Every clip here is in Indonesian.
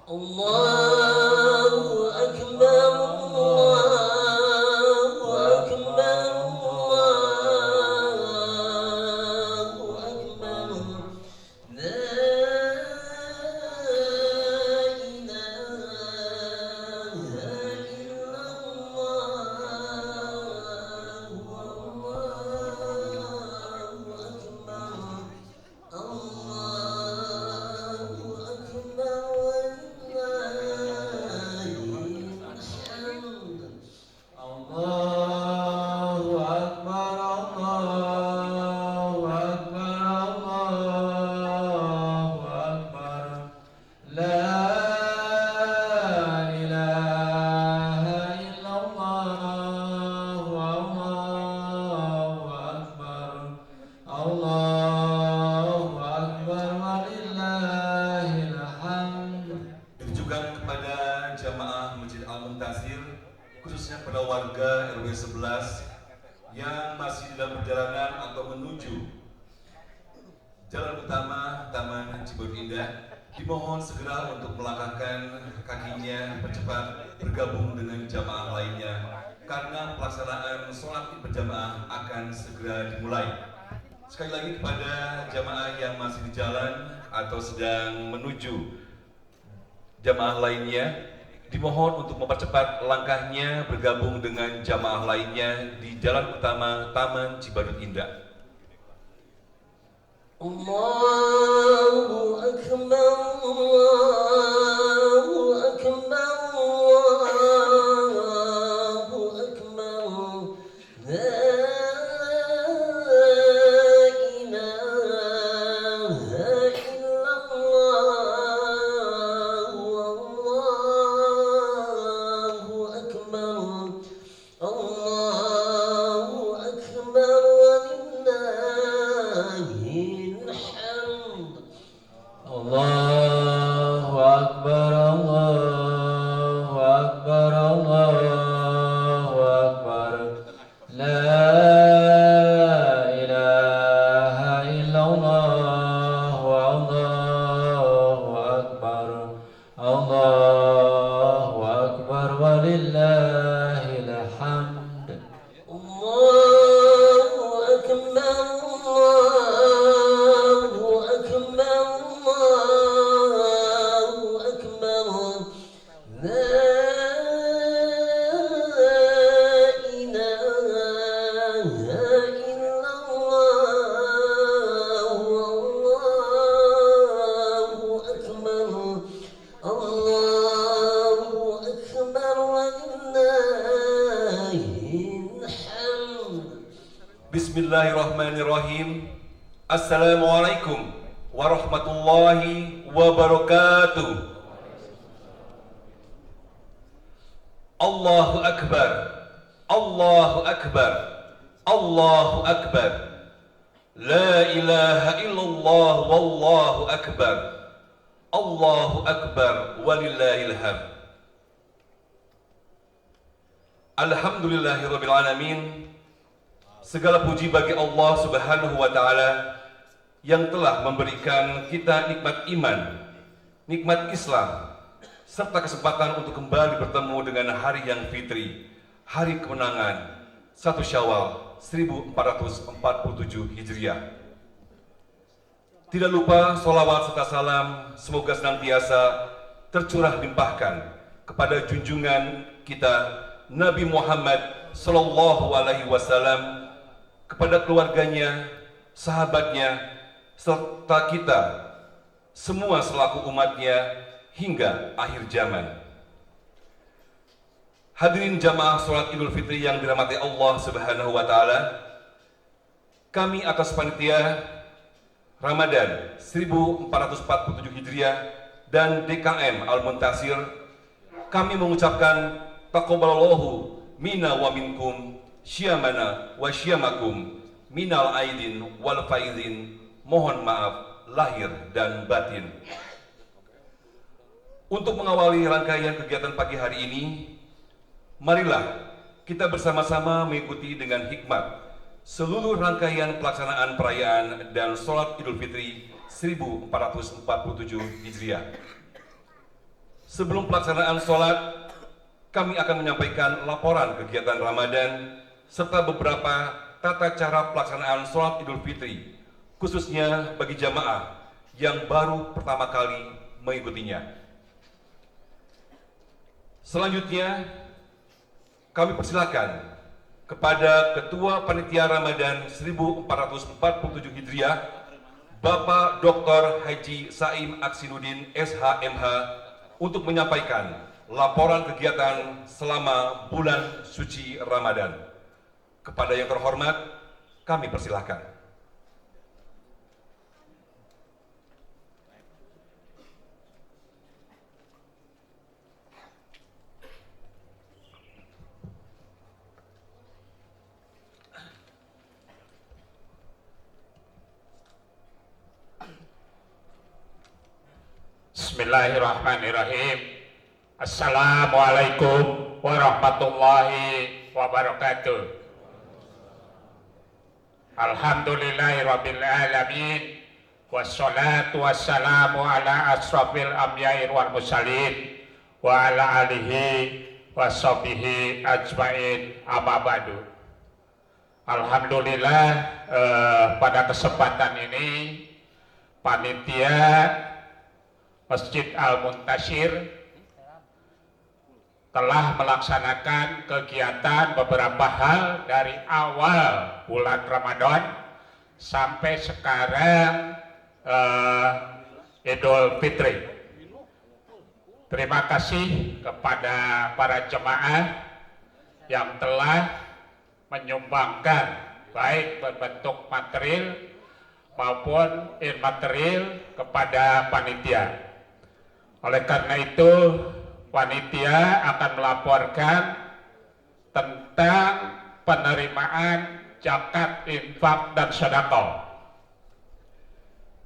الله أكبر الله أكبر الله أكبر لا إله إلا الله والله أكبر الله أكبر ولله الحمد الله أكبر الله أكبر الله أكبر لا إله إلا الله والله أكبر الله أكبر ولله الحمد. Ditujukan kepada jamaah Masjid Al-Muntasir, khususnya pada warga RW 11 yang masih dalam perjalanan atau menuju jalan utama Taman Cibodas Indah, dimohon segera untuk melangkahkan kakinya percepat bergabung dengan jamaah lainnya karena pelaksanaan sholat id berjamaah akan segera dimulai. Sekali lagi kepada jamaah yang masih di jalan atau sedang menuju jamaah lainnya, dimohon untuk mempercepat langkahnya bergabung dengan jamaah lainnya di jalan utama Taman Cibodas Indah. الله أكبر الله أكبر الله أكبر لا إله إلا الله والله أكبر الله أكبر ولله الحمد الله أكبر الله أكبر الله أكبر لا إله إلا الله والله أكبر الله أكبر ولله الحمد. الله أكبر الله أكبر الله أكبر لا إله إلا الله والله أكبر الله أكبر ولله الحمد. Bismillahirrahmanirrahim. Assalamualaikum warahmatullahi wabarakatuh. Allahu Akbar, Allahu Akbar, Allahu Akbar. La ilaha illallah wallahu akbar. Allahu Akbar walillahil hamd. Alhamdulillahirabbil alamin. Segala puji bagi Allah Subhanahu wa taala yang telah memberikan kita nikmat iman, nikmat Islam, serta kesempatan untuk kembali bertemu dengan hari yang fitri, hari kemenangan 1 Syawal 1447 Hijriah. Tidak lupa sholawat serta salam semoga senantiasa tercurah limpahkan kepada junjungan kita Nabi Muhammad Sallallahu Alaihi Wasallam, kepada keluarganya, sahabatnya, serta kita semua selaku umatnya hingga akhir zaman. Hadirin jamaah sholat Idul Fitri yang dirahmati Allah Subhanahu wa taala, kami atas panitia Ramadan 1447 Hijriah dan DKM Al-Muntasir, kami mengucapkan taqabbalallahu minna wa minkum syamana wa syamakum minal aidin wal faizin. Mohon maaf lahir dan batin. Untuk mengawali rangkaian kegiatan pagi hari ini, marilah kita bersama-sama mengikuti dengan hikmat seluruh rangkaian pelaksanaan perayaan dan sholat Idul Fitri 1447 Hijriah. Sebelum pelaksanaan sholat, kami akan menyampaikan laporan kegiatan Ramadan serta beberapa tata cara pelaksanaan sholat Idul Fitri, khususnya bagi jamaah yang baru pertama kali mengikutinya. Selanjutnya, kami persilakan kepada Ketua Panitia Ramadan 1447 Hijriah, Bapak Dr. Haji Saim Aksinudin SHMH, untuk menyampaikan laporan kegiatan selama bulan suci Ramadan. Kepada yang terhormat, kami persilahkan. Bismillahirrahmanirrahim. Assalamualaikum warahmatullahi wabarakatuh. Alhamdulillahirabbil alamin, wassalatu wassalamu ala asrofil anbiya'i wal mursalin wa ala alihi washabihi ajmain, amma ba'du. Alhamdulillah, pada kesempatan ini panitia Masjid Al-Muntasyir telah melaksanakan kegiatan beberapa hal dari awal bulan Ramadan sampai sekarang Idul Fitri. Terima kasih kepada para jemaah yang telah menyumbangkan baik berbentuk material maupun imaterial kepada panitia. Oleh karena itu, panitia akan melaporkan tentang penerimaan zakat, infak, dan sedekah.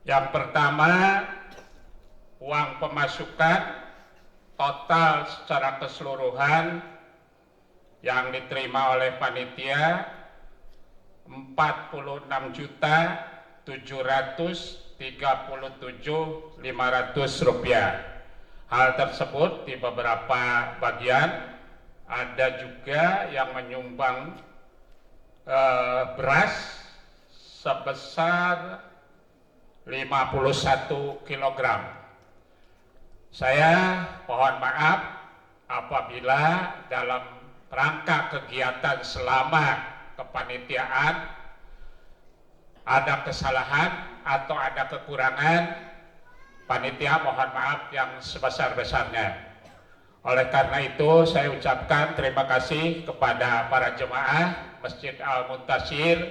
Yang pertama, uang pemasukan total secara keseluruhan yang diterima oleh panitia 46.737.500 rupiah. Hal tersebut di beberapa bagian, ada juga yang menyumbang beras sebesar 51 kg. Saya mohon maaf apabila dalam rangka kegiatan selama kepanitiaan ada kesalahan atau ada kekurangan. Panitia mohon maaf yang sebesar-besarnya. Oleh karena itu, saya ucapkan terima kasih kepada para jemaah Masjid Al-Muntasyir,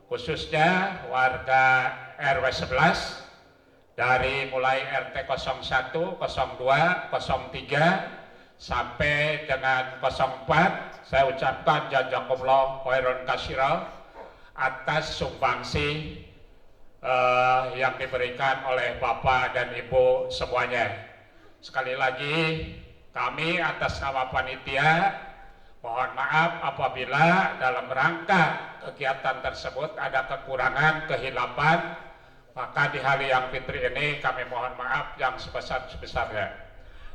khususnya warga RW 11 dari mulai RT 01, 02, 03 sampai dengan 04. Saya ucapkan jazakumullah khairan katsiran atas sumbangsi yang diberikan oleh Bapak dan Ibu semuanya. Sekali lagi, kami atas nama panitia mohon maaf apabila dalam rangka kegiatan tersebut ada kekurangan, kehilapan, maka di hari yang fitri ini kami mohon maaf yang sebesar-besarnya.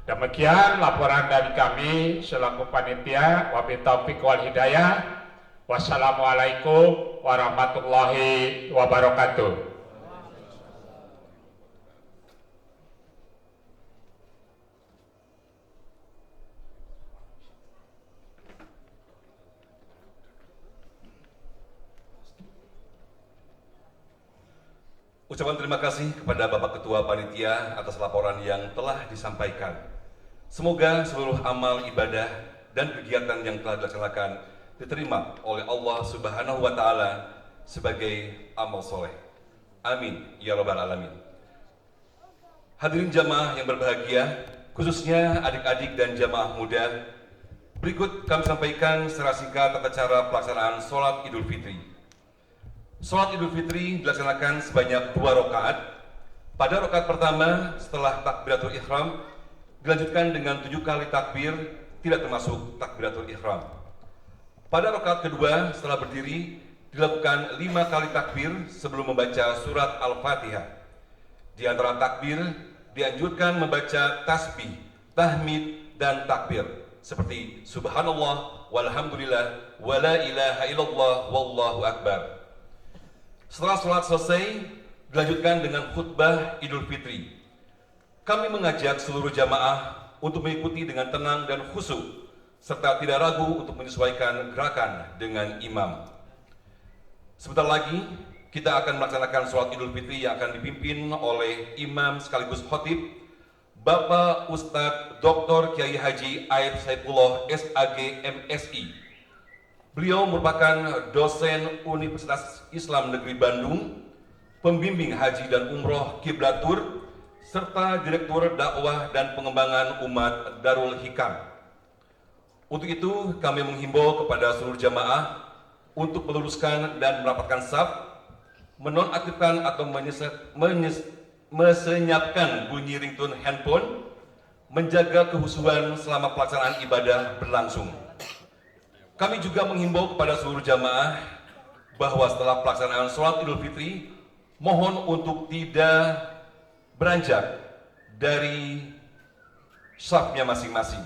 Demikian laporan dari kami selaku panitia. Wabillahi taufiq wal hidayah. Wassalamualaikum warahmatullahi wabarakatuh. Ucapan terima kasih kepada Bapak Ketua Panitia atas laporan yang telah disampaikan. Semoga seluruh amal ibadah dan kegiatan yang telah dilaksanakan diterima oleh Allah Subhanahu wa Ta'ala sebagai amal soleh. Amin ya Rabbal Alamin. Hadirin jamaah yang berbahagia, khususnya adik-adik dan jamaah muda, berikut kami sampaikan secara singkat tata cara pelaksanaan sholat Idul Fitri. Sholat Idul Fitri dilaksanakan sebanyak 2 rakaat. Pada rakaat pertama setelah takbiratul ihram dilanjutkan dengan 7 kali takbir, tidak termasuk takbiratul ihram. Pada rakaat kedua setelah berdiri dilakukan 5 kali takbir sebelum membaca surat Al-Fatihah. Di antara takbir dianjurkan membaca tasbih tahmid, dan takbir seperti subhanallah, walhamdulillah, wala ilaha illallah, wallahu akbar. Setelah sholat selesai, dilanjutkan dengan khutbah Idul Fitri. Kami mengajak seluruh jamaah untuk mengikuti dengan tenang dan khusyuk, serta tidak ragu untuk menyesuaikan gerakan dengan imam. Sebentar lagi, kita akan melaksanakan sholat Idul Fitri yang akan dipimpin oleh imam sekaligus khotib, Bapak Ustadz Dr. Kiai Haji Aid Saifullah SAG MSI. Beliau merupakan dosen Universitas Islam Negeri Bandung, pembimbing haji dan umroh Kiblatur, serta Direktur Dakwah dan Pengembangan Umat Darul Hikam. Untuk itu, kami menghimbau kepada seluruh jamaah untuk meluruskan dan merapatkan saf, menonaktifkan atau mesenyapkan bunyi ringtone handphone, menjaga kehusuan selama pelaksanaan ibadah berlangsung. Kami juga menghimbau kepada seluruh jamaah bahwa setelah pelaksanaan sholat Idul Fitri, mohon untuk tidak beranjak dari safnya masing-masing.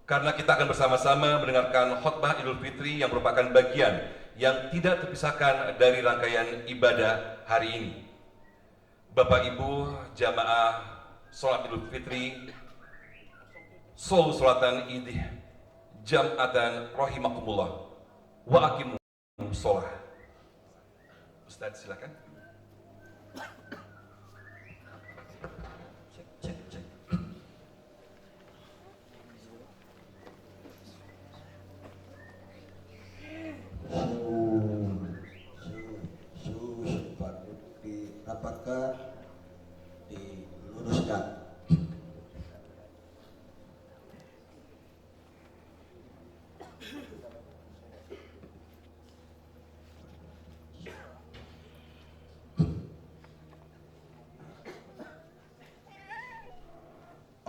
Karena kita akan bersama-sama mendengarkan khutbah Idul Fitri yang merupakan bagian yang tidak terpisahkan dari rangkaian ibadah hari ini. Bapak Ibu jamaah sholat Idul Fitri, Solu Sholatan Idh Jam'atan Rahimakumullah wa aqimu sholah. Ustaz silakan. Dirapatkan, diluruskan.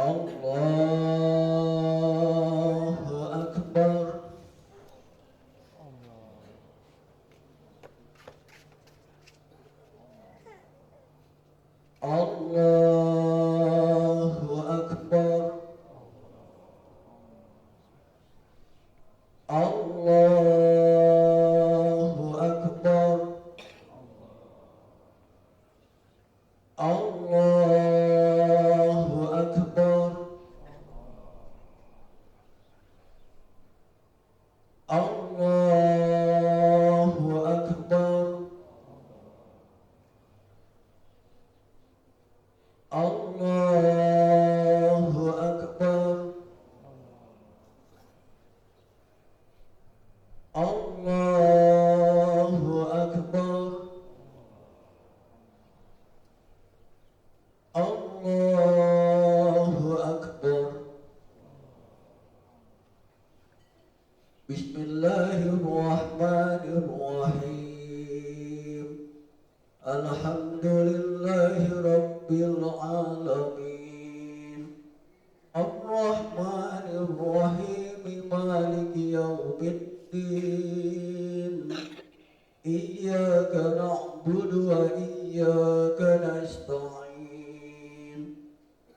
Allahu Akbar. Allahu Akbar. Allahu Akbar. Allahu Akbar. Allahu Akbar. Allahu Akbar. Allahu Akbar. Allahu Akbar. Bismillahirrahmanirrahim. Alhamdulillahi Rabbil Alamin. Ar-Rahmanir-Rahim. Maliki Yawmiddin. Iyyaka na'budu wa iyyaka nasta'in.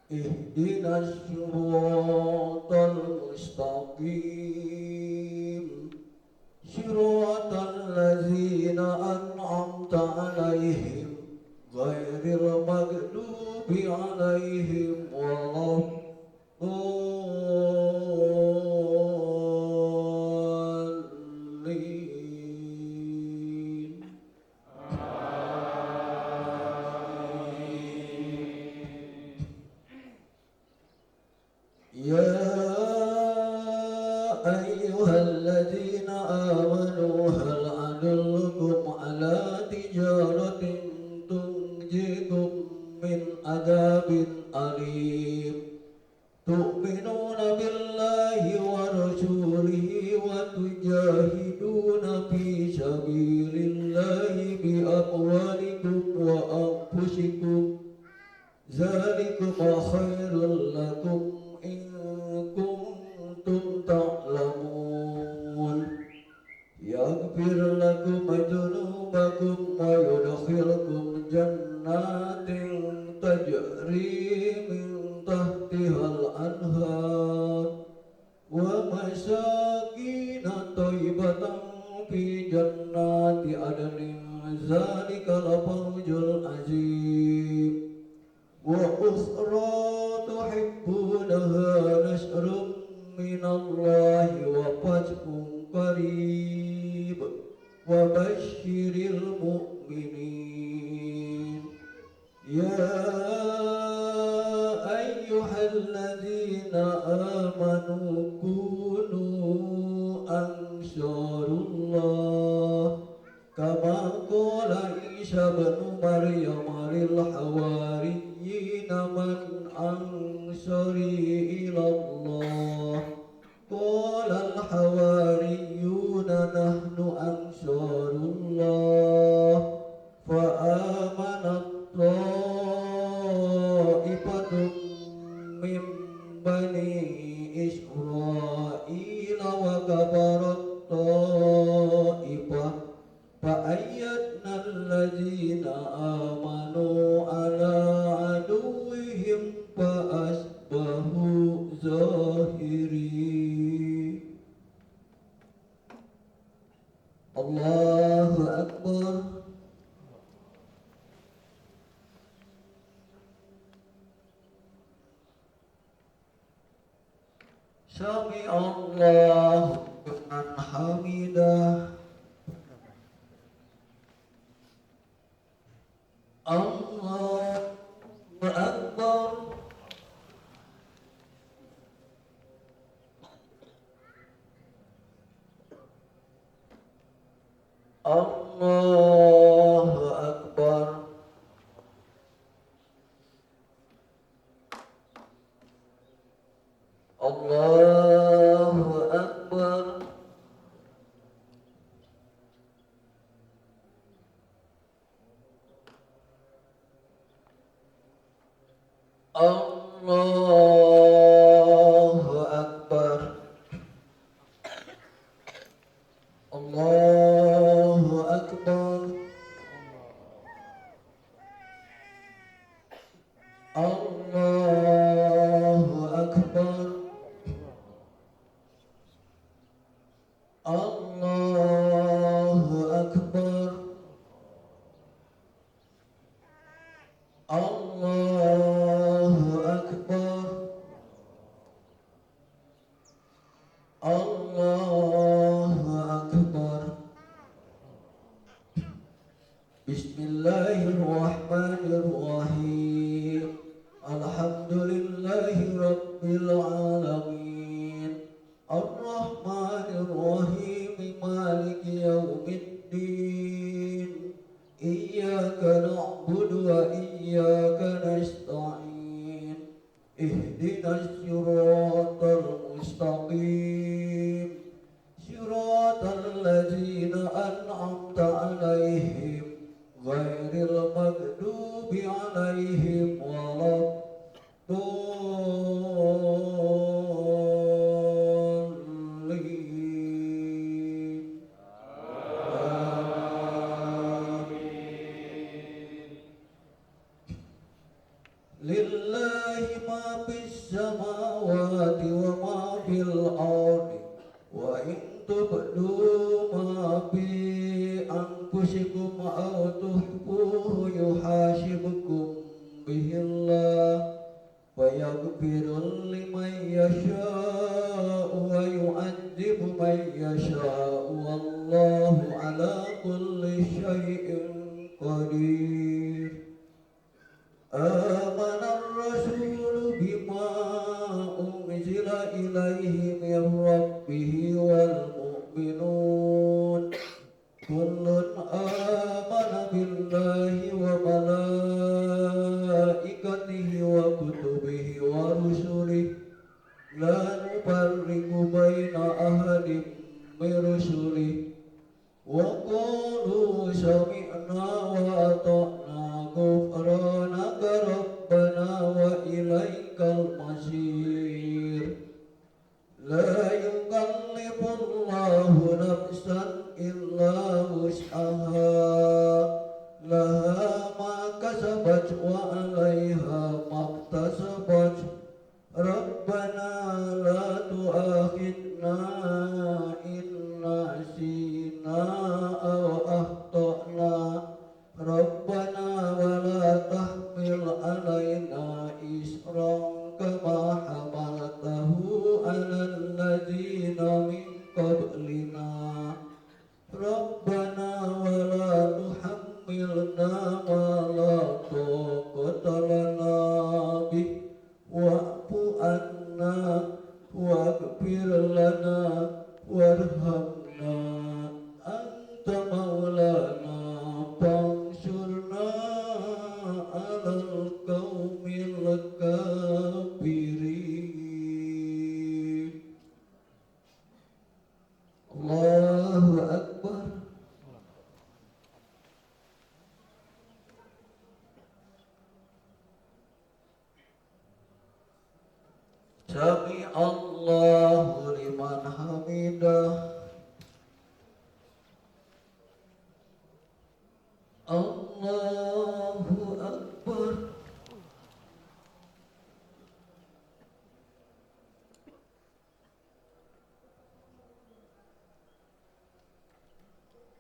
Ihdinas siratal mustaqim. Siratal ladzina an'amta 'alaihim ghairil maghdubi 'alaihim waladdallin. Ya ayyuhalladzina amanu hal adullukum ala tijaratin tunjikum min adabin alim. Tu'minuna billahi wa rasulihi wa tujahiduna fi sabilillahi bi amwalikum wa anfusikum. Zalikum khairul lakum in kuntum ta'lamun. Yaghfir lakum dhunubakum wa yudkhilkum jannatin tajri min tahtihal الأنهار ومساكن طيبة في جنات عدن ذلك الفوز العظيم وأخرى تحبونها نصر من الله وفتح قريب وبشر المؤمنين يا أيها الذين آمنوا كونوا أنصار الله كما قال عيسى بن مريم للحواريين من أنصاري إلى الله قال الحواريون نحن أنصار الله فآمنت طائفة من بني إسرائيل وكفرت طائفة فأيدنا الذين آمنوا على عدوهم فأصبحوا ظاهرين الله أكبر سمع الله لمن حمده الله أكبر الله أكبر الله أكبر الله أكبر الله أكبر الله أكبر الله أكبر الله أكبر الله أكبر بسم الله الرحمن الرحيم الحمد لله رب العالمين الرحمن الرحيم مالك يوم الدين إياك نعبد وإياك نستعين اهدنا الصراط المستقيم صراط الذين أنعمت عليهم غير المغضوب عليهم ولا الضالين آمين لله ما في السماوات وما في الأرض وإن تبدوا ما في أنفسكم أو تخفوه يحاسبكم به الله ويغفر لمن يشاء ويعذب من يشاء والله على كل شيء قدير آمن الرسول بما أنزل إليه من ربه والمؤمنون كل آمن بالله وملائكته وكتبه ورسله لا نفرق بين أحد من رسله وقالوا سمعنا وأطعنا غفرانك ربنا وإليك المصير لا يكلف الله نفسا إلا وسعها لها ما كسبت وعليها ما اكتسبت ربنا Rabbana la tu'akhidna in nasina aw akhtana Rabbana wa la tahmil alaina isran kama hamaltahu alal ladzina min qablina Rabbana wa la tuhammilna ma la taqata lana bih wa'fu anna waghfir lana warhamna anta maulana fansurna alal qaumil kafirin. Allahu Akbar. Sami Allahu liman hamidah. Allahu Akbar.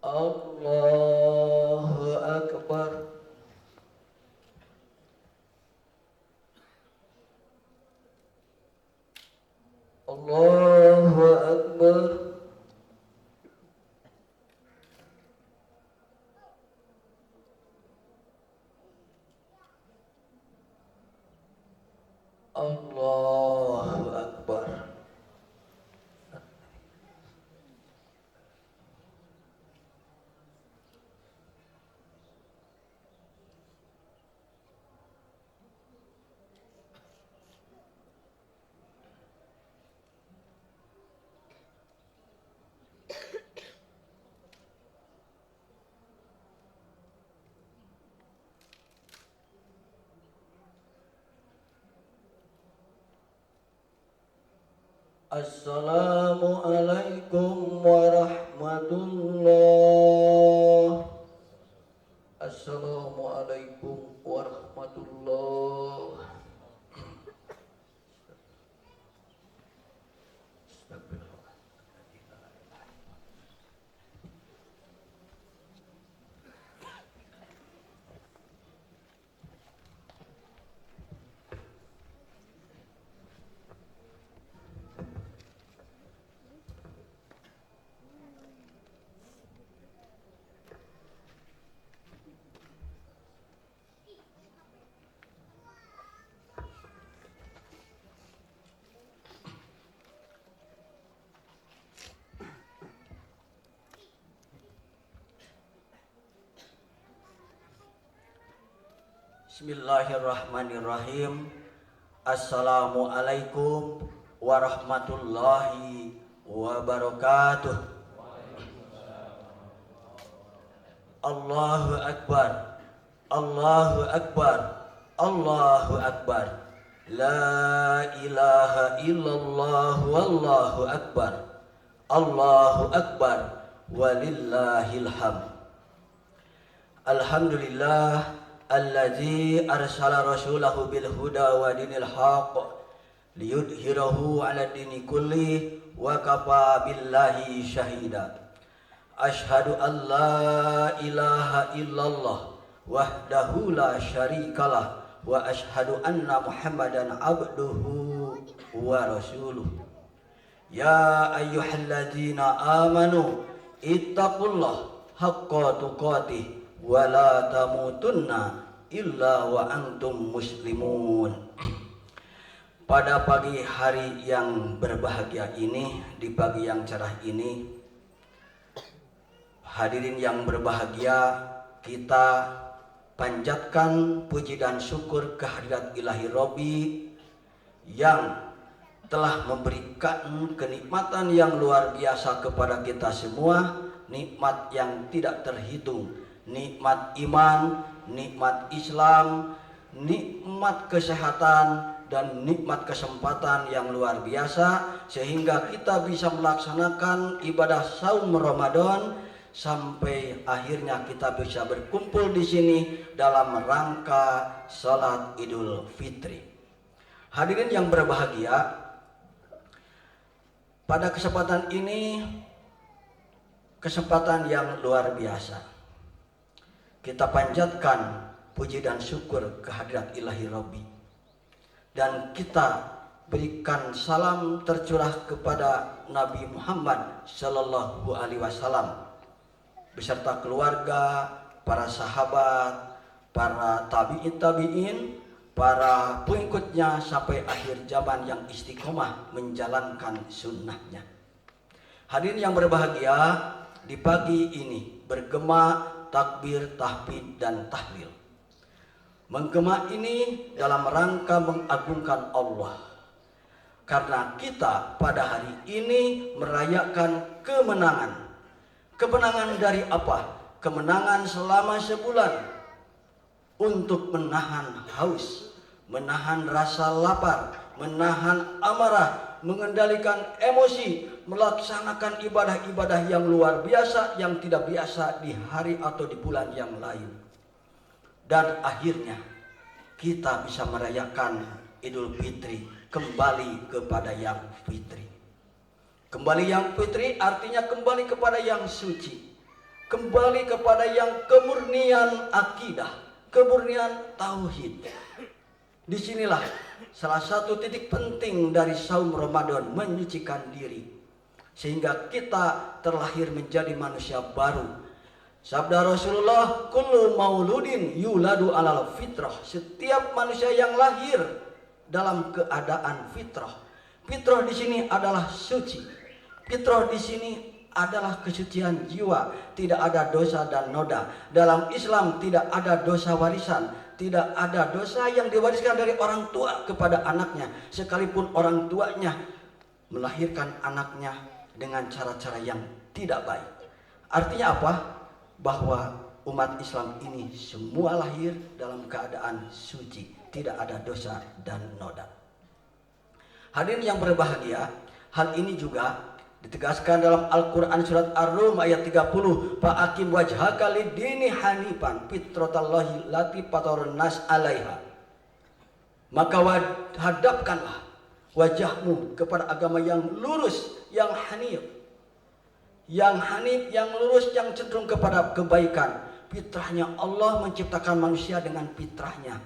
Allahu Akbar. Allahu Akbar. Allahu Akbar. Assalamualaikum warahmatullah. Assalamualaikum warahmatullah. Bismillahirrahmanirrahim. Assalamualaikum warahmatullahi wabarakatuh. Allahu Akbar. Allahu Akbar. Allahu Akbar. La ilaha illallah wallahu akbar. Allahu Akbar walillahil hamd. Alhamdulillah alladzi arsala rasulahu bil huda wa dinil haqq liyudhhirahu 'ala dini kulli wa kafa billahi syahida. Asyhadu an la ilaha illallah wahdahu la syarikalah wa asyhadu anna Muhammadan abduhu wa rasuluh. Ya ayyuhalladzina amanu ittaqullah haqqa tuqatih wa la tamutunna illa wa antum muslimun. Pada pagi hari yang berbahagia ini, di pagi yang cerah ini, hadirin yang berbahagia, kita panjatkan puji dan syukur kehadirat Ilahi Robbi yang telah memberikan kenikmatan yang luar biasa kepada kita semua, nikmat yang tidak terhitung, nikmat iman, nikmat Islam, nikmat kesehatan, dan nikmat kesempatan yang luar biasa, sehingga kita bisa melaksanakan ibadah saum Ramadan sampai akhirnya kita bisa berkumpul di sini dalam rangka salat Idul Fitri. Hadirin yang berbahagia, pada kesempatan ini, kesempatan yang luar biasa, kita panjatkan puji dan syukur kehadirat Ilahi Robbi, dan kita berikan salam tercurah kepada Nabi Muhammad Sallallahu Alaihi Wasallam beserta keluarga, para sahabat, para tabi'in, para pengikutnya sampai akhir zaman yang istiqomah menjalankan sunnahnya. Hadirin yang berbahagia, di pagi ini bergema takbir, tahmid, dan tahlil. Menggema ini dalam rangka mengagungkan Allah, karena kita pada hari ini merayakan kemenangan. Kemenangan dari apa? Kemenangan selama sebulan untuk menahan haus, menahan rasa lapar, menahan amarah, mengendalikan emosi, melaksanakan ibadah-ibadah yang luar biasa yang tidak biasa di hari atau di bulan yang lain. Dan akhirnya kita bisa merayakan Idul Fitri kembali kepada yang fitri. Kembali yang fitri artinya kembali kepada yang suci, kembali kepada yang kemurnian akidah, kemurnian tauhid. Disinilah salah satu titik penting dari saum Ramadan, menyucikan diri, sehingga kita terlahir menjadi manusia baru. Sabda Rasulullah, kullu mauludin yuladu alal fitrah. Setiap manusia yang lahir dalam keadaan fitrah. Fitrah di sini adalah suci. Fitrah di sini adalah kesucian jiwa, tidak ada dosa dan noda. Dalam Islam tidak ada dosa warisan, tidak ada dosa yang diwariskan dari orang tua kepada anaknya, sekalipun orang tuanya melahirkan anaknya dengan cara-cara yang tidak baik. Artinya apa? Bahwa umat Islam ini semua lahir dalam keadaan suci, tidak ada dosa dan noda. Hadirin yang berbahagia, hal ini juga ditegaskan dalam Al-Quran surat Ar-Rum ayat 30. Fa'akim wajhaka lidini hanifan fitratallahi lati fatarun nas alaiha. Maka hadapkanlah wajahmu kepada agama yang lurus, yang hanif. Yang hanif, yang lurus, yang cenderung kepada kebaikan. Fitrahnya Allah menciptakan manusia dengan fitrahnya.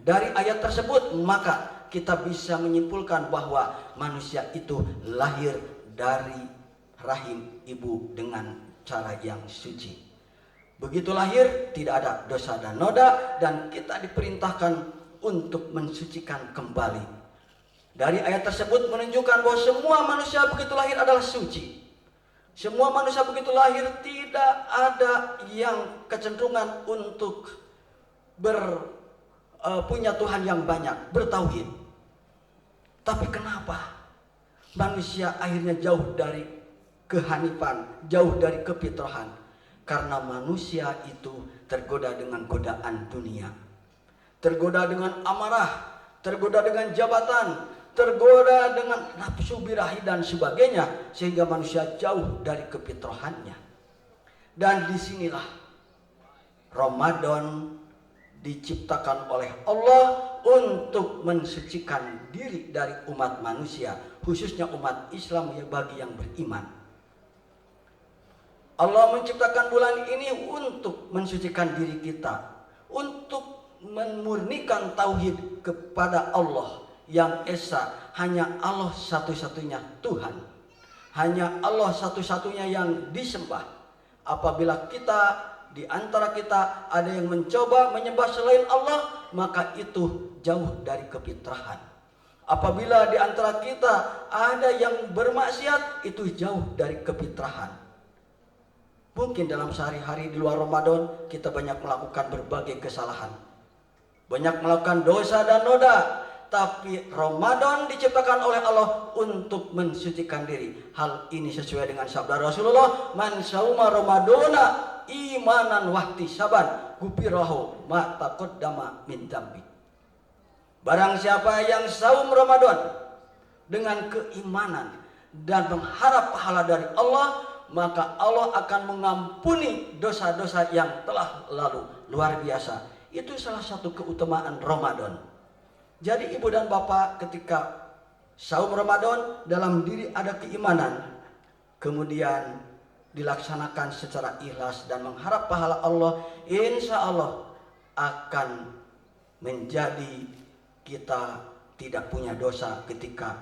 Dari ayat tersebut maka kita bisa menyimpulkan bahwa manusia itu lahir dari rahim ibu dengan cara yang suci. Begitu lahir tidak ada dosa dan noda, dan kita diperintahkan untuk mensucikan kembali. Dari ayat tersebut menunjukkan bahwa semua manusia begitu lahir adalah suci. Semua manusia begitu lahir tidak ada yang kecenderungan untuk punya Tuhan yang banyak, bertauhid. Tapi kenapa manusia akhirnya jauh dari kehanifan, jauh dari kefitrahan? Karena manusia itu tergoda dengan godaan dunia, tergoda dengan amarah, tergoda dengan jabatan, tergoda dengan nafsu birahi dan sebagainya, sehingga manusia jauh dari kefitrahannya. Dan disinilah Ramadan diciptakan oleh Allah untuk mensucikan diri dari umat manusia, khususnya umat Islam bagi yang beriman. Allah menciptakan bulan ini untuk mensucikan diri kita, untuk memurnikan tauhid kepada Allah yang esa. Hanya Allah satu-satunya Tuhan, hanya Allah satu-satunya yang disembah. Apabila kita di antara kita ada yang mencoba menyembah selain Allah, maka itu jauh dari kefitrahan. Apabila di antara kita ada yang bermaksiat, itu jauh dari kefitrahan. Mungkin dalam sehari-hari di luar Ramadan kita banyak melakukan berbagai kesalahan, banyak melakukan dosa dan noda. Tapi Ramadan diciptakan oleh Allah untuk mensucikan diri. Hal ini sesuai dengan sabda Rasulullah, man sauma ramadana imanan wahtisaban gufirahu ma taqaddama min dzambi. Barang siapa yang saum Ramadan dengan keimanan dan mengharap pahala dari Allah, maka Allah akan mengampuni dosa-dosa yang telah lalu. Luar biasa. Itu salah satu keutamaan Ramadan. Jadi ibu dan bapak, ketika saum Ramadan dalam diri ada keimanan, kemudian dilaksanakan secara ikhlas dan mengharap pahala Allah, insya Allah akan menjadi kita tidak punya dosa ketika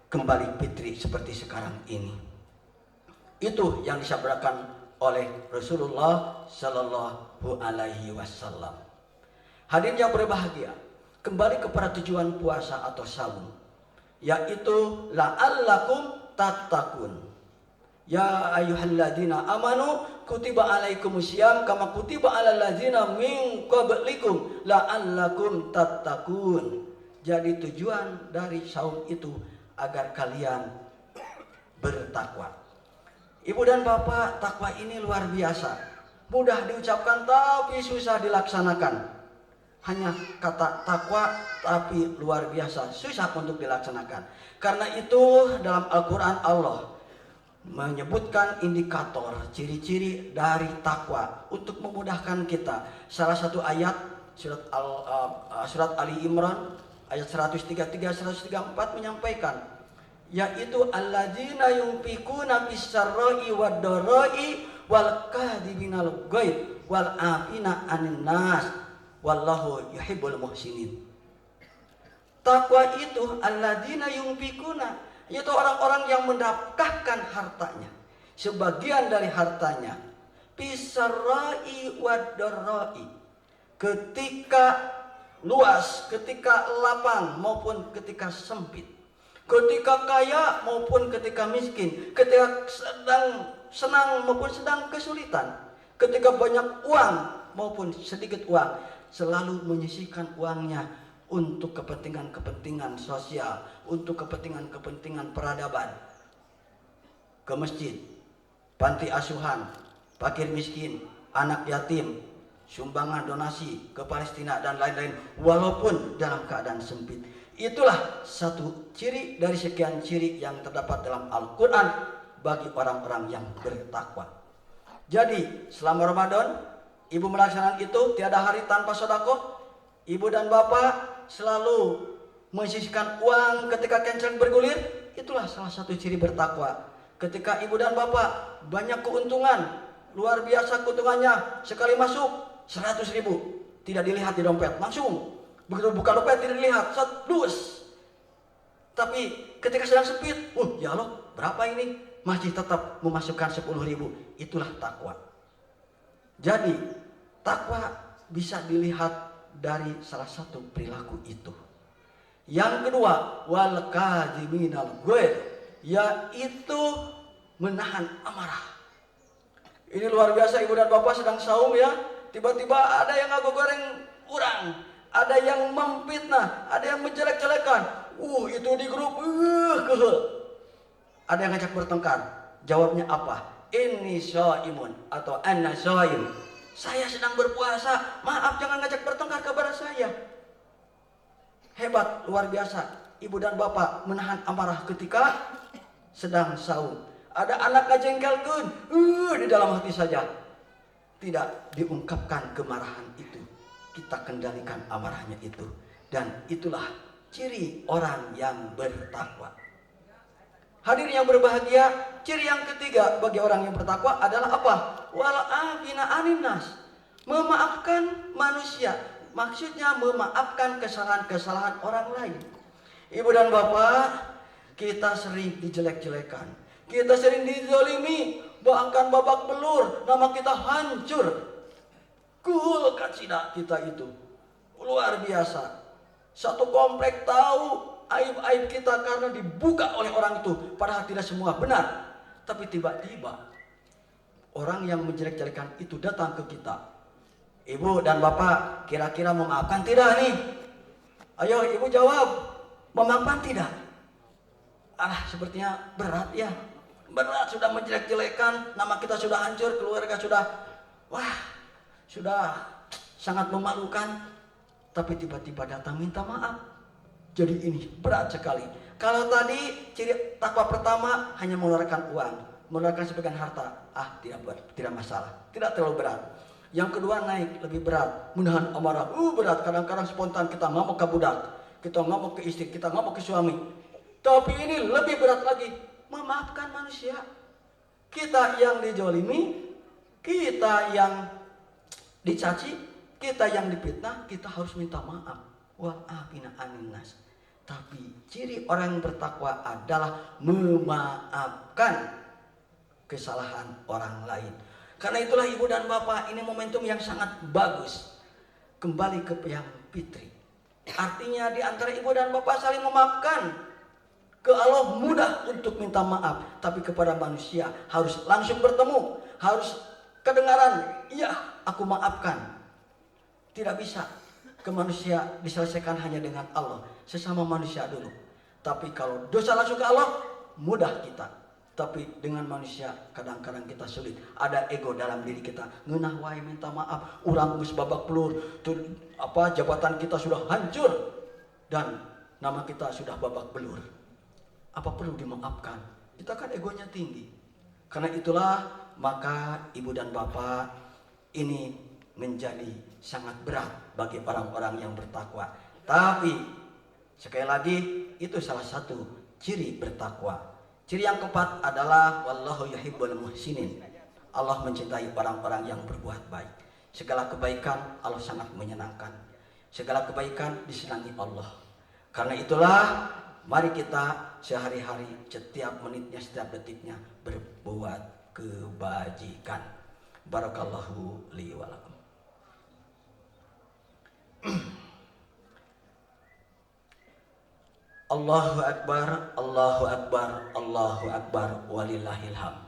kembali fitri seperti sekarang ini. Itu yang disabdakan oleh Rasulullah Sallallahu Alaihi Wasallam. Hadirin yang berbahagia, kembali kepada tujuan puasa atau saum, yaitu la'allakum tattaqun. Ya ayyuhalladzina amanu kutiba alaikumusiyam kama kutiba alal ladzina min qablikum la'allakum tattaqun. Jadi tujuan dari saum itu agar kalian bertakwa. Ibu dan bapak, takwa ini luar biasa. Mudah diucapkan tapi susah dilaksanakan. Hanya kata takwa tapi luar biasa susah untuk dilaksanakan. Karena itu dalam Al-Quran Allah menyebutkan indikator ciri-ciri dari takwa untuk memudahkan kita. Salah satu ayat surat Ali Imran ayat 133 134 menyampaikan, yaitu alladzina yunfikuna fis-sarra'i wad-dharra'i wal kadhibinal ghaib wal afina 'anil nas wallahu yuhibbul muhsinin. Takwa itu alladzina yunfikuna, yaitu orang-orang yang mendapatkan hartanya, sebagian dari hartanya, fis-sarra'i wad-dharra'i, ketika luas, ketika lapang maupun ketika sempit, ketika kaya maupun ketika miskin, ketika sedang senang maupun sedang kesulitan, ketika banyak uang maupun sedikit uang, selalu menyisihkan uangnya untuk kepentingan-kepentingan sosial, untuk kepentingan-kepentingan peradaban, ke masjid, panti asuhan, fakir miskin, anak yatim, sumbangan donasi ke Palestina dan lain-lain, walaupun dalam keadaan sempit. Itulah satu ciri dari sekian ciri yang terdapat dalam Al-Quran bagi orang-orang yang bertakwa. Jadi selama Ramadan ibu melaksanakan itu, tiada hari tanpa sedekah. Ibu dan bapak selalu menyisihkan uang ketika kencang bergulir. Itulah salah satu ciri bertakwa. Ketika ibu dan bapak banyak keuntungan, luar biasa keuntungannya, sekali masuk 100.000, tidak dilihat di dompet, langsung begitu buka dompet tidak dilihat, dus. Tapi ketika sedang sempit, ya Allah, berapa ini? Masih tetap memasukkan 10.000. Itulah takwa. Jadi takwa bisa dilihat dari salah satu perilaku itu. Yang kedua, wal kadhiminal ghaib, yaitu menahan amarah. Ini luar biasa, ibu dan bapak sedang saum ya, tiba-tiba ada yang ngaku goreng orang, ada yang memfitnah, ada yang menjelek-jelekan. Itu di grup ada yang ngajak bertengkar. Jawabnya apa? Inni shaimun atau anna shaim. Saya sedang berpuasa, maaf jangan ngajak bertengkar kepada saya. Hebat, luar biasa. Ibu dan bapak menahan amarah ketika sedang saum. Ada anak ngajengkelkeun, di dalam hati saja. Tidak diungkapkan kemarahan itu. Kita kendalikan amarahnya itu. Dan itulah ciri orang yang bertakwa. Hadirin yang berbahagia, ciri yang ketiga bagi orang yang bertakwa adalah apa? Wal afina 'anin nas. Memaafkan manusia. Maksudnya memaafkan kesalahan-kesalahan orang lain. Ibu dan bapak, kita sering dijelek-jelekan. Kita sering dizalimi, bahkan babak belur, nama kita hancur. Kulkat sidak kita itu. Luar biasa. Satu komplek tahu aib-aib kita karena dibuka oleh orang itu, padahal tidak semua benar. Tapi tiba-tiba orang yang menjelek-jelekan itu datang ke kita. Ibu dan bapak kira-kira memaafkan tidak nih? Ayo ibu jawab, memaafkan tidak? Sepertinya berat ya. Berat, sudah menjelek-jelekan, nama kita sudah hancur, keluarga sudah sangat memalukan. Tapi tiba-tiba datang minta maaf. Jadi ini berat sekali. Kalau tadi ciri takwa pertama hanya mengeluarkan uang, mengeluarkan sebagian harta, tidak masalah, tidak terlalu berat. Yang kedua naik lebih berat, menahan amarah, berat. Kadang-kadang spontan kita ngamuk ke budak, kita ngamuk ke istri, kita ngamuk ke suami. Tapi ini lebih berat lagi, memaafkan manusia. Kita yang dijolimi, kita yang dicaci, kita yang difitnah, kita harus minta maaf. Wa'afina anin nas. Tapi ciri orang yang bertakwa adalah memaafkan kesalahan orang lain. Karena itulah ibu dan bapak, ini momentum yang sangat bagus. Kembali ke yang fitri. Artinya di antara ibu dan bapak saling memaafkan. Ke Allah mudah untuk minta maaf, tapi kepada manusia harus langsung bertemu, harus kedengaran, iya aku maafkan. Tidak bisa ke manusia diselesaikan hanya dengan Allah, sesama manusia dulu. Tapi kalau dosa langsung ke Allah, mudah kita. Tapi dengan manusia kadang-kadang kita sulit. Ada ego dalam diri kita. Ngeunah wae minta maaf, urang geus babak belur, jabatan kita sudah hancur dan nama kita sudah babak belur. Apa perlu dimaafkan? Kita kan egonya tinggi. Karena itulah maka ibu dan bapak ini menjadi sangat berat bagi orang-orang yang bertakwa. Tapi sekali lagi itu salah satu ciri bertakwa. Ciri yang keempat adalah wallahu yuhibbul muhsinin. Allah mencintai orang-orang yang berbuat baik. Segala kebaikan Allah sangat menyenangkan. Segala kebaikan disenangi Allah. Karena itulah mari kita sehari-hari, setiap menitnya, setiap detiknya berbuat kebajikan. Barakallahu li wa lakum. Allahu Akbar, Allahu Akbar, Allahu Akbar, walillahil hamd.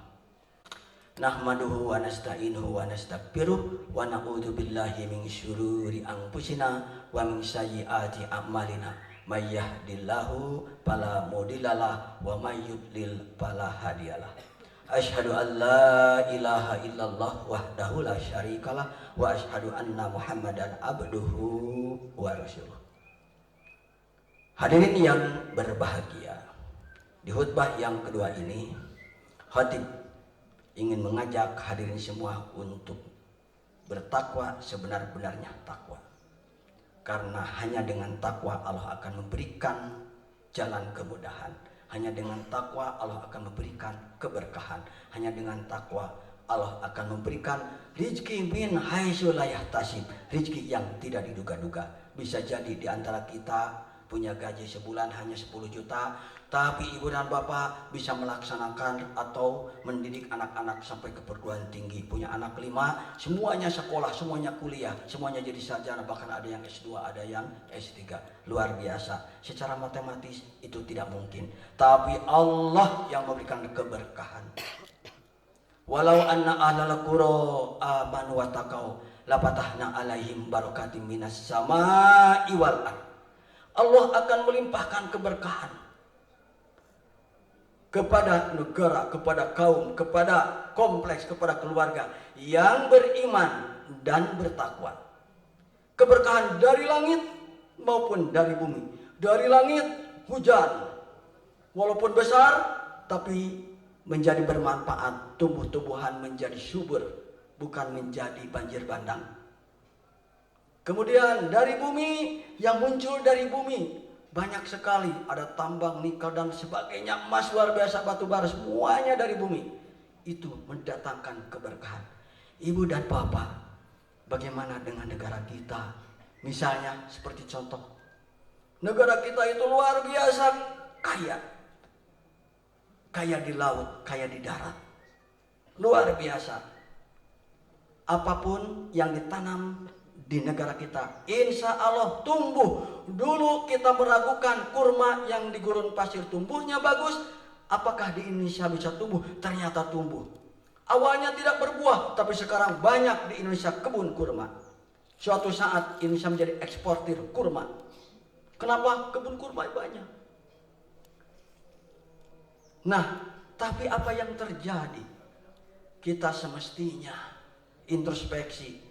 Nahmaduhu wa nasta'inuhu wa nastaghfiruh wa na'udzu billahi min syururi anfusina wa min sayyiati a'malina. May yahdihillahu fala mudhillalah wa may yudlil fala hadiyalah. Asyhadu an la ilaha illallah wahdahu la syarikalah wa asyhadu anna Muhammadan abduhu wa rasuluh. Hadirin yang berbahagia, di khutbah yang kedua ini khatib ingin mengajak hadirin semua untuk bertakwa sebenar-benarnya takwa. Karena hanya dengan takwa Allah akan memberikan jalan kemudahan. Hanya dengan takwa Allah akan memberikan keberkahan. Hanya dengan takwa Allah akan memberikan rizki min haitsu la yahtasib, rizki yang tidak diduga-duga. Bisa jadi di antara kita punya gaji sebulan hanya 10 juta, tapi ibu dan bapak bisa melaksanakan atau mendidik anak-anak sampai ke perguruan tinggi, punya anak 5, semuanya sekolah, semuanya kuliah, semuanya jadi sarjana, bahkan ada yang S2, ada yang S3. Luar biasa. Secara matematis itu tidak mungkin, tapi Allah yang memberikan keberkahan. Walau anna ahlal qura amanu wa taqau la fatahna alaihim barakatim minas samaa'i wal ardh. Allah akan melimpahkan keberkahan kepada negara, kepada kaum, kepada kompleks, kepada keluarga yang beriman dan bertakwa. Keberkahan dari langit maupun dari bumi. Dari langit hujan, walaupun besar tapi menjadi bermanfaat. Tumbuh-tumbuhan menjadi subur, bukan menjadi banjir bandang. Kemudian dari bumi, yang muncul dari bumi banyak sekali, ada tambang, nikel dan sebagainya, emas luar biasa, batu bara, semuanya dari bumi. Itu mendatangkan keberkahan. Ibu dan bapak, bagaimana dengan negara kita? Misalnya seperti contoh, negara kita itu luar biasa kaya. Kaya di laut, kaya di darat. Luar biasa. Apapun yang ditanam di negara kita, insya Allah tumbuh. Dulu kita meragukan kurma yang di gurun pasir tumbuhnya bagus, apakah di Indonesia bisa tumbuh? Ternyata tumbuh. Awalnya tidak berbuah, tapi sekarang banyak di Indonesia kebun kurma. Suatu saat Indonesia menjadi eksportir kurma. Kenapa? Kebun kurma banyak. Nah, tapi apa yang terjadi? Kita semestinya introspeksi.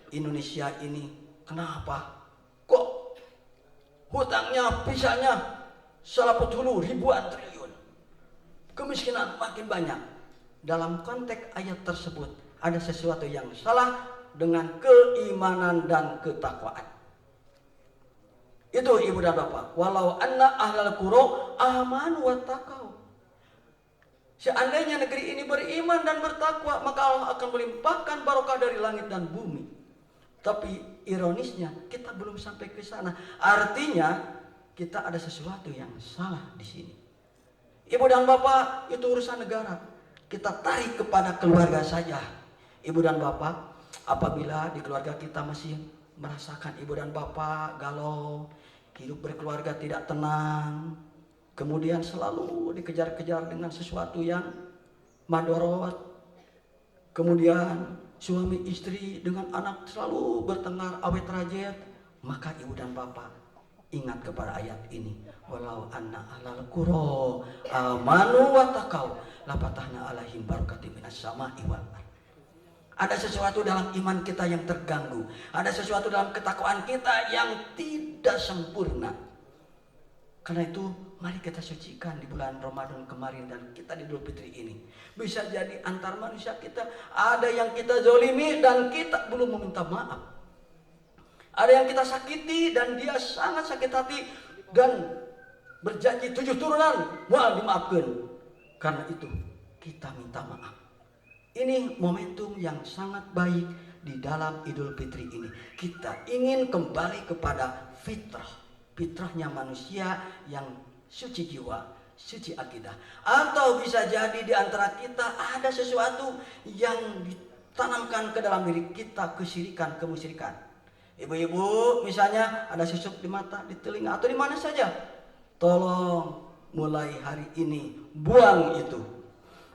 Indonesia ini kenapa kok hutangnya pisahnya 30 ribuan triliun, kemiskinan makin banyak. Dalam konteks ayat tersebut ada sesuatu yang salah dengan keimanan dan ketakwaan. Itu ibu dan bapak. Walau anna ahlal qura amanu wattaqau. Seandainya negeri ini beriman dan bertakwa, maka Allah akan melimpahkan barokah dari langit dan bumi. Tapi ironisnya kita belum sampai ke sana. Artinya kita ada sesuatu yang salah di sini. Ibu dan bapak, itu urusan negara. Kita tarik kepada keluarga saja. Ibu dan bapak, apabila di keluarga kita masih merasakan ibu dan bapak galau, hidup berkeluarga tidak tenang, kemudian selalu dikejar-kejar dengan sesuatu yang madorot, kemudian suami istri dengan anak selalu bertengkar awet rajet, maka ibu dan bapak ingat kepada ayat ini. Walau anna ahlal qura amanu wattaqau lafatahna alaihim barakatim minas sama'i wal ardh. Ada sesuatu dalam iman kita yang terganggu, ada sesuatu dalam ketakwaan kita yang tidak sempurna. Karena itu mari kita sucikan di bulan Ramadan kemarin dan kita di Idul Fitri ini. Bisa jadi antar manusia kita ada yang kita zolimi dan kita belum meminta maaf. Ada yang kita sakiti dan dia sangat sakit hati dan berjanji 7 turunan wah dimaafkan. Karena itu kita minta maaf. Ini momentum yang sangat baik di dalam Idul Fitri ini. Kita ingin kembali kepada fitrah. Fitrahnya manusia yang suci jiwa, suci akidah. Atau bisa jadi di antara kita ada sesuatu yang ditanamkan ke dalam diri kita, kesyirikan, kemusyrikan. Ibu-ibu misalnya ada susuk di mata, di telinga atau di mana saja. Tolong mulai hari ini buang itu.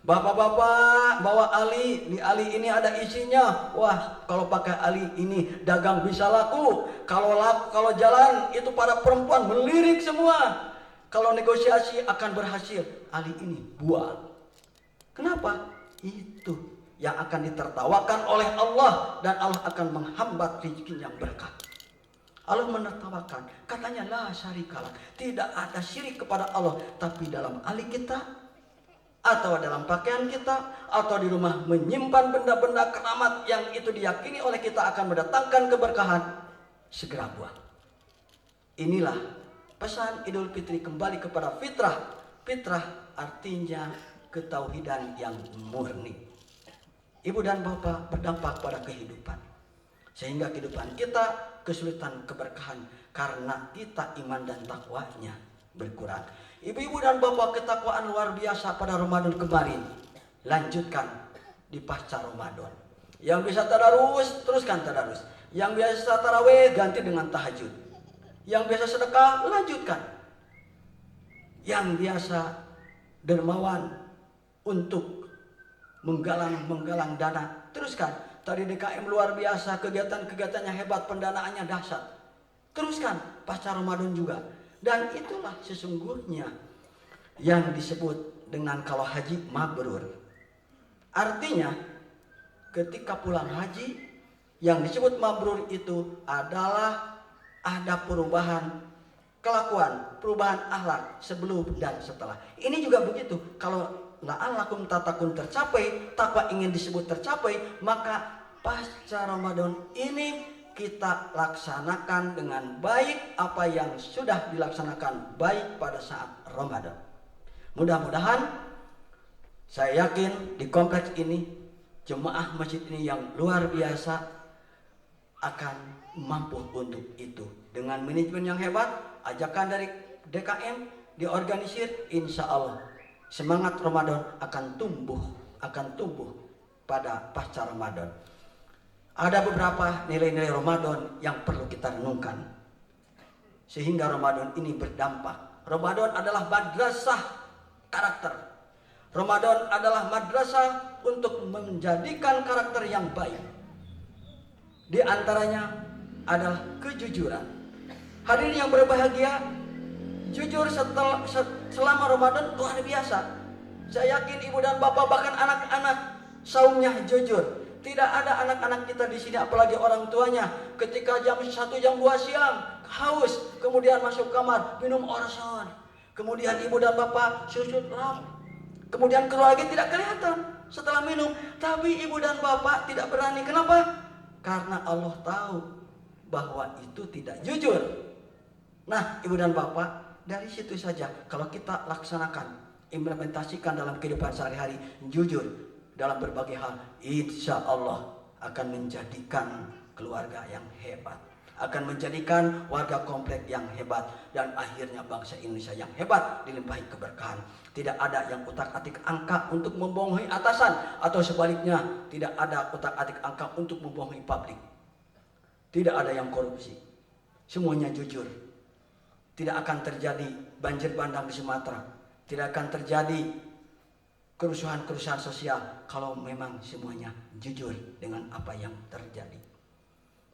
Bapak-bapak bawa ali, di ali ini ada isinya. Wah, kalau pakai ali ini dagang bisa laku. Kalau jalan itu para perempuan melirik semua. Kalau negosiasi akan berhasil. Ali ini buang. Kenapa? Itu yang akan ditertawakan oleh Allah dan Allah akan menghambat rezeki yang berkah. Allah menertawakan, katanya la syarikalah, tidak ada syirik kepada Allah, tapi dalam ali kita atau dalam pakaian kita atau di rumah menyimpan benda-benda keramat yang itu diyakini oleh kita akan mendatangkan keberkahan, segera buang. Inilah pesan Idul Fitri, kembali kepada fitrah. Fitrah artinya ketauhidan yang murni. Ibu dan bapak berdampak pada kehidupan. Sehingga kehidupan kita kesulitan keberkahan karena kita iman dan takwanya berkurang. Ibu-ibu dan bapak, ketakwaan luar biasa pada Ramadan kemarin. Lanjutkan di pasca Ramadan. Yang bisa tadarus, teruskan tadarus. Yang biasa tarawih, ganti dengan tahajud. Yang biasa sedekah, lanjutkan. Yang biasa dermawan untuk menggalang dana, teruskan. Tadi DKM luar biasa, kegiatan-kegiatannya hebat, pendanaannya dahsyat. Teruskan pasca Ramadan juga. Dan itulah sesungguhnya yang disebut dengan kalau haji mabrur. Artinya ketika pulang haji, yang disebut mabrur itu adalah ada perubahan kelakuan, perubahan akhlak sebelum dan setelah. Ini juga begitu. Kalau la'allakum tatakun tercapai, takwa ingin disebut tercapai, maka pasca Ramadan ini kita laksanakan dengan baik apa yang sudah dilaksanakan baik pada saat Ramadan. Mudah-mudahan saya yakin di kompleks ini, jemaah masjid ini yang luar biasa akan mampu untuk itu. Dengan manajemen yang hebat, ajakan dari DKM diorganisir, insya Allah semangat Ramadan akan tumbuh pada pasca Ramadan. Ada beberapa nilai-nilai Ramadan yang perlu kita renungkan sehingga Ramadan ini berdampak. Ramadan adalah madrasah karakter. Ramadan adalah madrasah untuk menjadikan karakter yang baik. Di antaranya adalah kejujuran. Hadirin yang berbahagia, jujur selama Ramadan luar biasa. Saya yakin ibu dan bapak bahkan anak-anak saumnya jujur. Tidak ada anak-anak kita di sini, apalagi orang tuanya, ketika jam 1 jam 2 siang haus, kemudian masuk kamar minum orson, kemudian ibu dan bapak susut lap, kemudian keluar lagi tidak kelihatan setelah minum. Tapi ibu dan bapak tidak berani. Kenapa? Karena Allah tahu bahwa itu tidak jujur. Nah, Ibu dan Bapak, dari situ saja kalau kita laksanakan, implementasikan dalam kehidupan sehari-hari, jujur dalam berbagai hal, insya Allah akan menjadikan keluarga yang hebat, akan menjadikan warga komplek yang hebat, dan akhirnya bangsa Indonesia yang hebat, dilimpahi keberkahan. Tidak ada yang utak-atik angka untuk membohongi atasan, atau sebaliknya tidak ada utak-atik angka untuk membohongi publik. Tidak ada yang korupsi, semuanya jujur. Tidak akan terjadi banjir bandang di Sumatera, tidak akan terjadi kerusuhan-kerusuhan sosial kalau memang semuanya jujur dengan apa yang terjadi.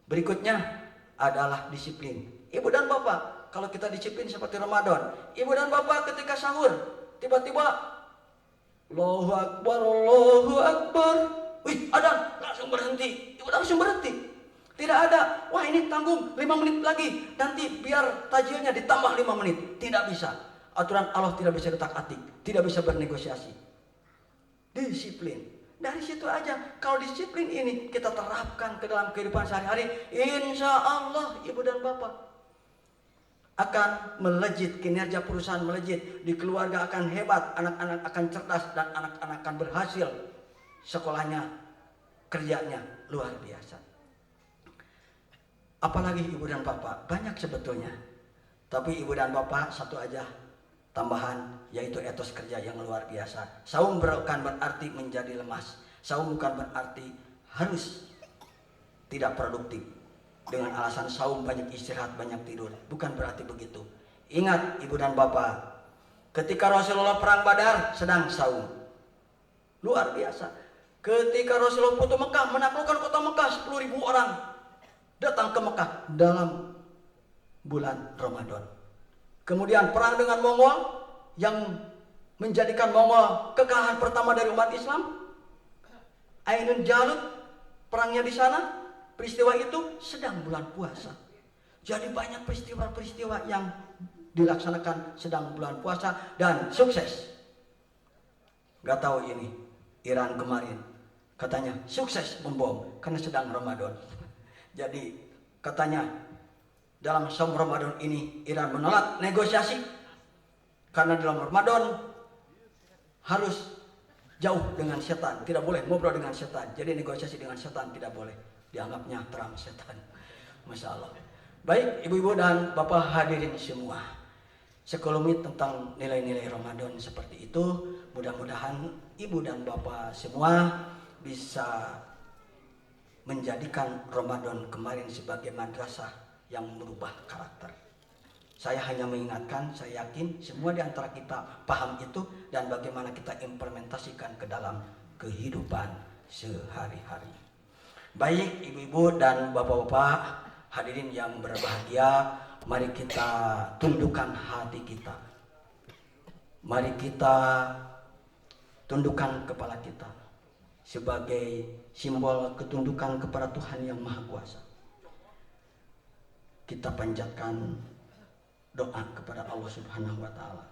Berikutnya adalah disiplin. Ibu dan Bapak, kalau kita disiplin seperti Ramadan, Ibu dan Bapak ketika sahur, tiba-tiba Allahu Akbar, Allahu Akbar, wih adzan, langsung berhenti. Ibu langsung berhenti. Tidak ada, wah ini tanggung 5 menit lagi, nanti biar tajilnya ditambah 5 menit. Tidak bisa. Aturan Allah tidak bisa diutak-atik, tidak bisa bernegosiasi. Disiplin. Dari situ aja, kalau disiplin ini kita terapkan ke dalam kehidupan sehari-hari, insya Allah Ibu dan Bapak akan melejit, kinerja perusahaan melejit, di keluarga akan hebat, anak-anak akan cerdas, dan anak-anak akan berhasil. Sekolahnya, kerjanya luar biasa. Apalagi Ibu dan Bapak, banyak sebetulnya. Tapi Ibu dan Bapak satu aja tambahan, yaitu etos kerja yang luar biasa. Saum bukan berarti menjadi lemas. Saum bukan berarti harus tidak produktif. Dengan alasan saum banyak istirahat, banyak tidur. Bukan berarti begitu. Ingat Ibu dan Bapak, ketika Rasulullah perang Badar sedang saum. Luar biasa. Ketika Rasulullah putu Mekah, menaklukkan kota Mekah, 10.000 orang datang ke Mekah dalam bulan Ramadan. Kemudian perang dengan Mongol yang menjadikan Mongol kekalahan pertama dari umat Islam. Ainun Jalut, perangnya di sana, peristiwa itu sedang bulan puasa. Jadi banyak peristiwa-peristiwa yang dilaksanakan sedang bulan puasa dan sukses. Gak tahu ini Iran kemarin katanya sukses membom karena sedang Ramadan. Jadi katanya dalam saum Ramadan ini Iran menolak negosiasi karena dalam Ramadan harus jauh dengan setan, tidak boleh ngobrol dengan setan. Jadi negosiasi dengan setan tidak boleh, dianggapnya terang setan. Masya Allah. Baik ibu-ibu dan bapak hadirin semua, sekelumit tentang nilai-nilai Ramadan seperti itu. Mudah-mudahan ibu dan bapak semua bisa menjadikan Ramadan kemarin sebagai madrasah yang merubah karakter. Saya hanya mengingatkan, saya yakin semua di antara kita paham itu dan bagaimana kita implementasikan ke dalam kehidupan sehari-hari. Baik ibu-ibu dan bapak-bapak hadirin yang berbahagia, mari kita tundukkan hati kita. Mari kita tundukkan kepala kita sebagai simbol ketundukan kepada Tuhan yang Maha Kuasa. Kita panjatkan doa kepada Allah Subhanahu wa taala.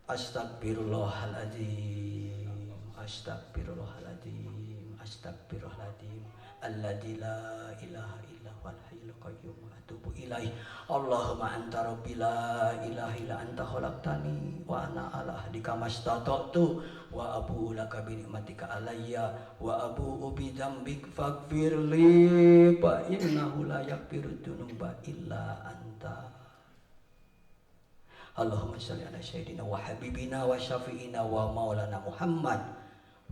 Astagfirullahaladzim, astagfirullahaladzim, astagfirullahaladzim, alladzi la ilaha illa huwal hayyul qayyum wa atubu ilaih. Allahumma anta rabbi la ilaha illa anta khalaqtani wa ana ala ahdika mastata'tu wa abu laka bi ni'matika alayya wa abu bi dzambik faghfirli fa innahu la yaghfiru dzunuba illa anta. Allahumma shalli ala sayyidina wa habibina wa syafi'ina wa maulana Muhammad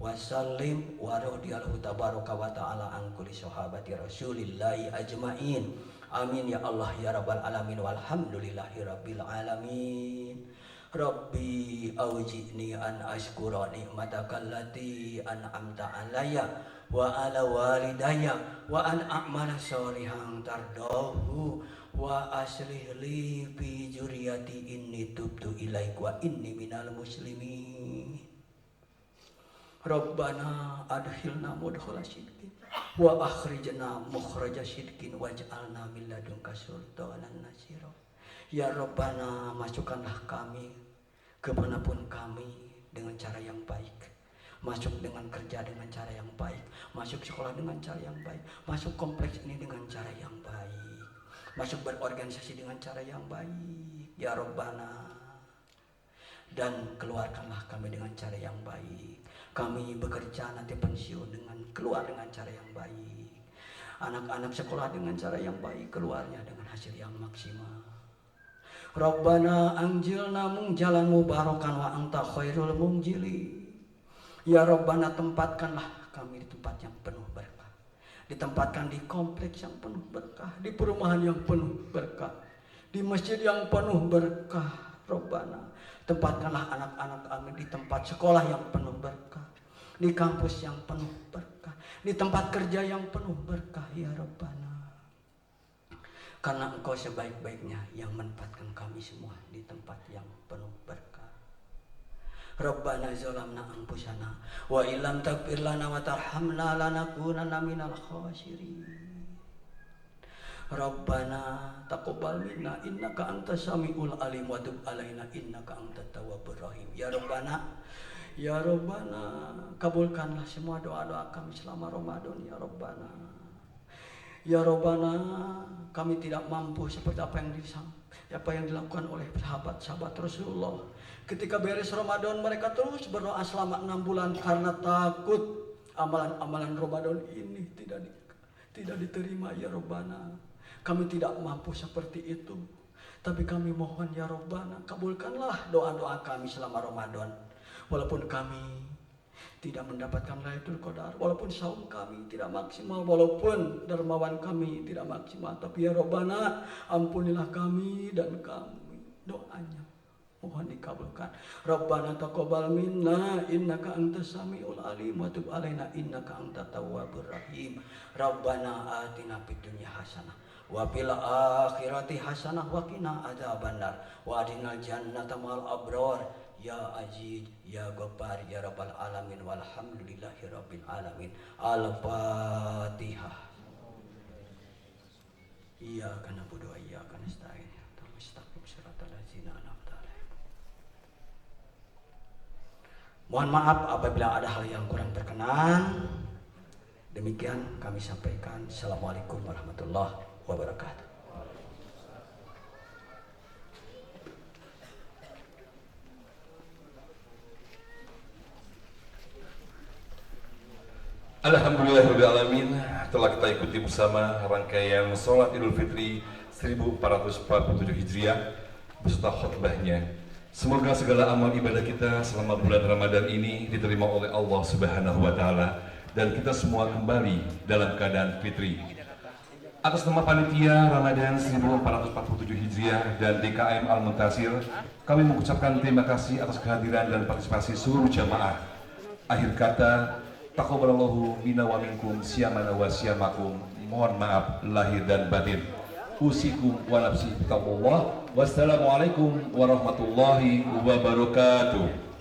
wa sallim wa radhiyallahu tabaraka wa ta'ala an kulli sahabati rasulillahi ajmain. Amin ya Allah ya rabbal alamin walhamdulillahi rabbil alamin. Rabbi awji'ni an ashkura ni'mataka allati an'amta alayya wa ala walidayya wa an a'mala sholihan tardahu wa aslih li fi dzurriyyati inni tubtu ilaik wa inni minal muslimin. Rabbana adkhilna mudkhala sidqin wa akhrijna mukhraja sidqin waj'alna min ladunka sultanan nasira. Ya Rabbana, masukkanlah kami kemanapun kami dengan cara yang baik. Masuk dengan kerja dengan cara yang baik, masuk sekolah dengan cara yang baik, masuk kompleks ini dengan cara yang baik. masuk berorganisasi dengan cara yang baik ya Rabbana, dan keluarkanlah kami dengan cara yang baik. Kami bekerja nanti pensiun dengan keluar dengan cara yang baik, anak-anak sekolah dengan cara yang baik, keluarnya dengan hasil yang maksimal. Rabbana anjilna munjalan mubarakan wa anta khairul munjili. Ya Rabbana, tempatkanlah kami di tempat yang penuh berkah, ditempatkan di kompleks yang penuh berkah, di perumahan yang penuh berkah, di masjid yang penuh berkah. Rabbana, tempatkanlah anak-anak kami di tempat sekolah yang penuh berkah, di kampus yang penuh berkah, di tempat kerja yang penuh berkah ya Rabbana. Karena Engkau sebaik-baiknya yang menempatkan kami semua di tempat yang penuh berkah. Rabbana zalamna anfusana wa illam taghfir lana wa tarhamna lanakunanna minal khasirin. Rabbana taqabbal minna innaka antas samiul alim wa tub alaina innaka antat tawwabur rahim. Ya Rabbana, ya Rabbana, kabulkanlah semua doa-doa kami selama Ramadan ya Rabbana. Ya Rabbana, kami tidak mampu seperti apa yang dilakukan oleh sahabat-sahabat Rasulullah. Ketika beres Ramadan mereka terus berdoa selama 6 bulan karena takut amalan-amalan Ramadan ini tidak diterima ya Rabbana. Kami tidak mampu seperti itu, tapi kami mohon ya Rabbana, kabulkanlah doa-doa kami selama Ramadan. Walaupun kami tidak mendapatkan Lailatul Qadar, walaupun saum kami tidak maksimal, walaupun dermawan kami tidak maksimal, tapi ya Rabbana, ampunilah kami dan kami. Doanya mohon dikabulkan. Rabbana taqabbal minna innaka antas samiul alim wa tub alaina innaka antat tawwabur rahim. Rabbana atina fid dunya hasanah wa fil akhirati hasanah wa qina adzabannar wa adinal jannata ma'al abrar. Ya Aziz, Ya Ghaffar, Ya Rabbal Alamin, walhamdulillahi Rabbil Alamin. Al-Fatihah. Iyyaka na'budu wa iyyaka nasta'in. Mustaqim siratal ladzina an'amta 'alaihim. Mohon maaf apabila ada hal yang kurang berkenan. Demikian kami sampaikan. Assalamualaikum warahmatullahi wabarakatuh. Alhamdulillahirrahmanirrahim. Telah kita ikuti bersama rangkaian sholat Idul Fitri 1447 Hijriah beserta khutbahnya. Semoga segala amal ibadah kita selama bulan Ramadan ini diterima oleh Allah Subhanahu wa Ta'ala dan kita semua kembali dalam keadaan fitri. Atas nama panitia Ramadan 1447 Hijriah dan DKM Al-Muntasir, kami mengucapkan terima kasih atas kehadiran dan partisipasi seluruh jamaah. Akhir kata, taqabbalallahu minna wa minkum siyamana wa siyamakum. Mohon maaf lahir dan batin. Usikum wa nafsi bittaqwallah. Wassalamualaikum warahmatullahi wabarakatuh.